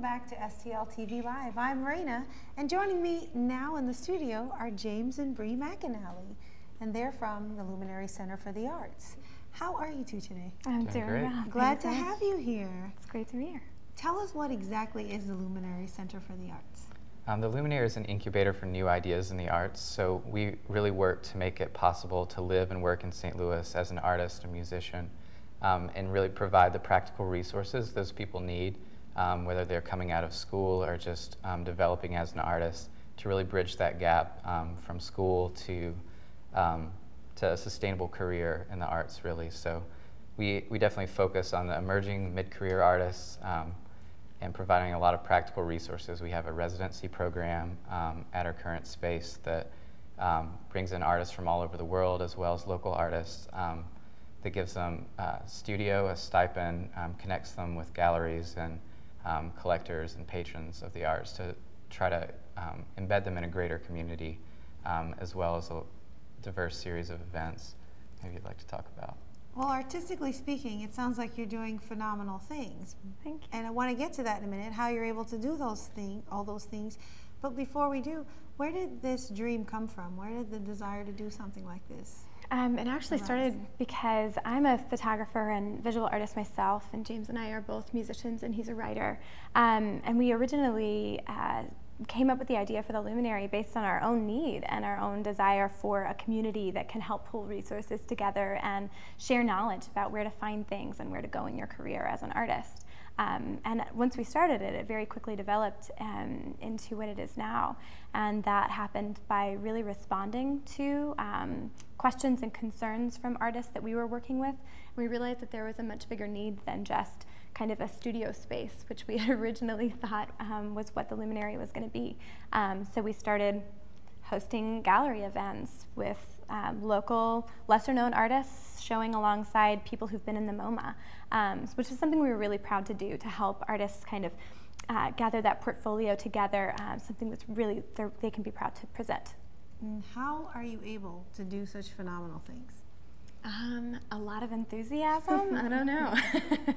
welcome back to STL TV Live. I'm Raynah, and joining me now in the studio are James and Brea McAnally, and they're from the Luminary Center for the Arts. How are you two today? I'm doing well. Glad to have you here. It's great to be here. Tell us what exactly is the Luminary Center for the Arts? The Luminary is an incubator for new ideas in the arts, so we really work to make it possible to live and work in St. Louis as an artist, a musician, and really provide the practical resources those people need, whether they're coming out of school or just developing as an artist, to really bridge that gap from school to a sustainable career in the arts, really. So we definitely focus on the emerging mid-career artists and providing a lot of practical resources. We have a residency program at our current space that brings in artists from all over the world as well as local artists, that gives them a studio, a stipend, connects them with galleries and collectors and patrons of the arts to try to embed them in a greater community, as well as a diverse series of events maybe you'd like to talk about. Well, artistically speaking, it sounds like you're doing phenomenal things. Thank you. And I want to get to that in a minute, how you're able to do all those things. But before we do, where did this dream come from? Where did the desire to do something like this? It actually started because I'm a photographer and visual artist myself, and James and I are both musicians, and he's a writer. And we originally came up with the idea for the Luminary based on our own need and our own desire for a community that can help pull resources together and share knowledge about where to find things and where to go in your career as an artist. And once we started it, it very quickly developed into what it is now. And that happened by really responding to questions and concerns from artists that we were working with. We realized that there was a much bigger need than just kind of a studio space, which we had originally thought was what the Luminary was going to be. So we started hosting gallery events with local, lesser-known artists showing alongside people who've been in the MoMA, which is something we were really proud to do, to help artists kind of gather that portfolio together, something that's really they can be proud to present. And how are you able to do such phenomenal things? A lot of enthusiasm. I don't know.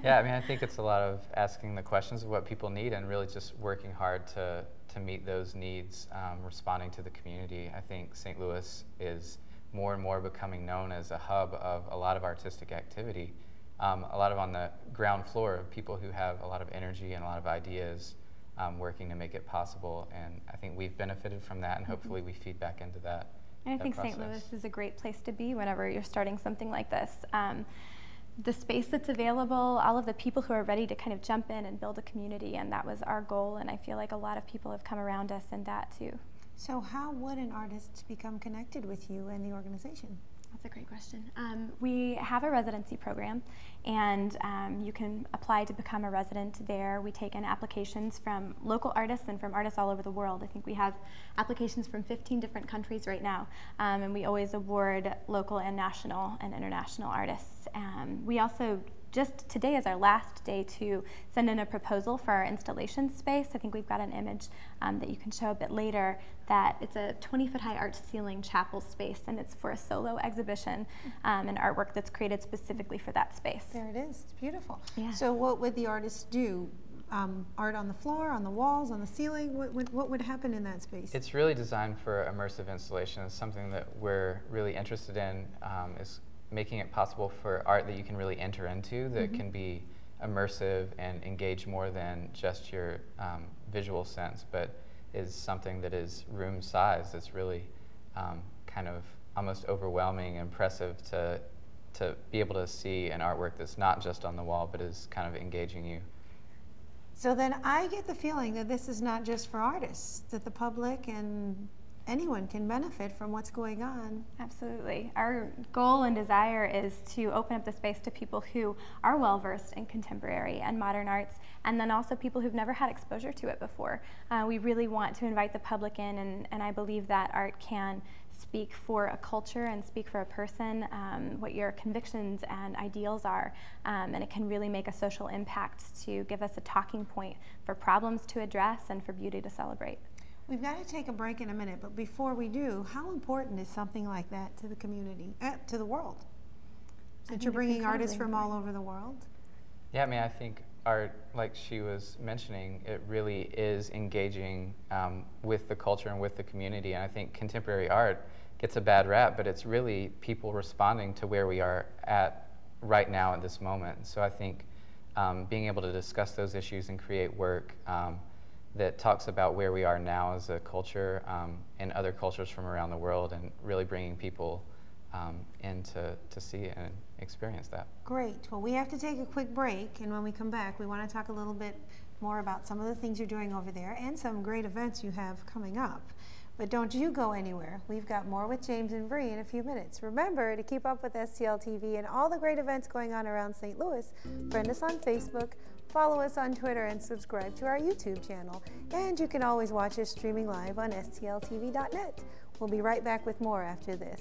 Yeah, I mean, I think it's a lot of asking the questions of what people need and really just working hard to meet those needs, responding to the community. I think St. Louis is more and more becoming known as a hub of a lot of artistic activity, a lot of on the ground floor of people who have a lot of energy and a lot of ideas working to make it possible. And I think we've benefited from that, and hopefully we feed back into that. And I think St. Louis is a great place to be whenever you're starting something like this. The space that's available, all of the people who are ready to kind of jump in and build a community, and that was our goal, and I feel like a lot of people have come around us in that too. So how would an artist become connected with you and the organization? That's a great question. We have a residency program, and you can apply to become a resident there. We take in applications from local artists and from artists all over the world. I think we have applications from 15 different countries right now, and we always award local and national and international artists. We also, just today is our last day to send in a proposal for our installation space. I think we've got an image that you can show a bit later, that it's a 20-foot high arch ceiling chapel space, and it's for a solo exhibition and artwork that's created specifically for that space. There it is. It's beautiful. Yeah. So what would the artists do? Art on the floor, on the walls, on the ceiling? What would happen in that space? It's really designed for immersive installation. It's something that we're really interested in, is making it possible for art that you can really enter into, that can be immersive and engage more than just your visual sense, but is something that is room size. That's really kind of almost overwhelming, impressive to be able to see an artwork that's not just on the wall, but is kind of engaging you. So then I get the feeling that this is not just for artists, that the public and anyone can benefit from what's going on. Absolutely. Our goal and desire is to open up the space to people who are well-versed in contemporary and modern arts, and then also people who've never had exposure to it before. We really want to invite the public in, and I believe that art can speak for a culture and speak for a person, what your convictions and ideals are, and it can really make a social impact to give us a talking point for problems to address and for beauty to celebrate. We've got to take a break in a minute, but before we do, how important is something like that to the community, to the world? That you're bringing artists from all over the world? Yeah, I mean, I think art, like she was mentioning, it really is engaging with the culture and with the community. And I think contemporary art gets a bad rap, but it's really people responding to where we are at right now at this moment. So I think being able to discuss those issues and create work that talks about where we are now as a culture and other cultures from around the world, and really bringing people in to see it and experience that. Great. Well, we have to take a quick break, and when we come back, we want to talk a little bit more about some of the things you're doing over there and some great events you have coming up. But don't you go anywhere. We've got more with James and Brea in a few minutes. Remember to keep up with STL TV and all the great events going on around St. Louis. Friend us on Facebook, follow us on Twitter, and subscribe to our YouTube channel. And you can always watch us streaming live on stltv.net. We'll be right back with more after this.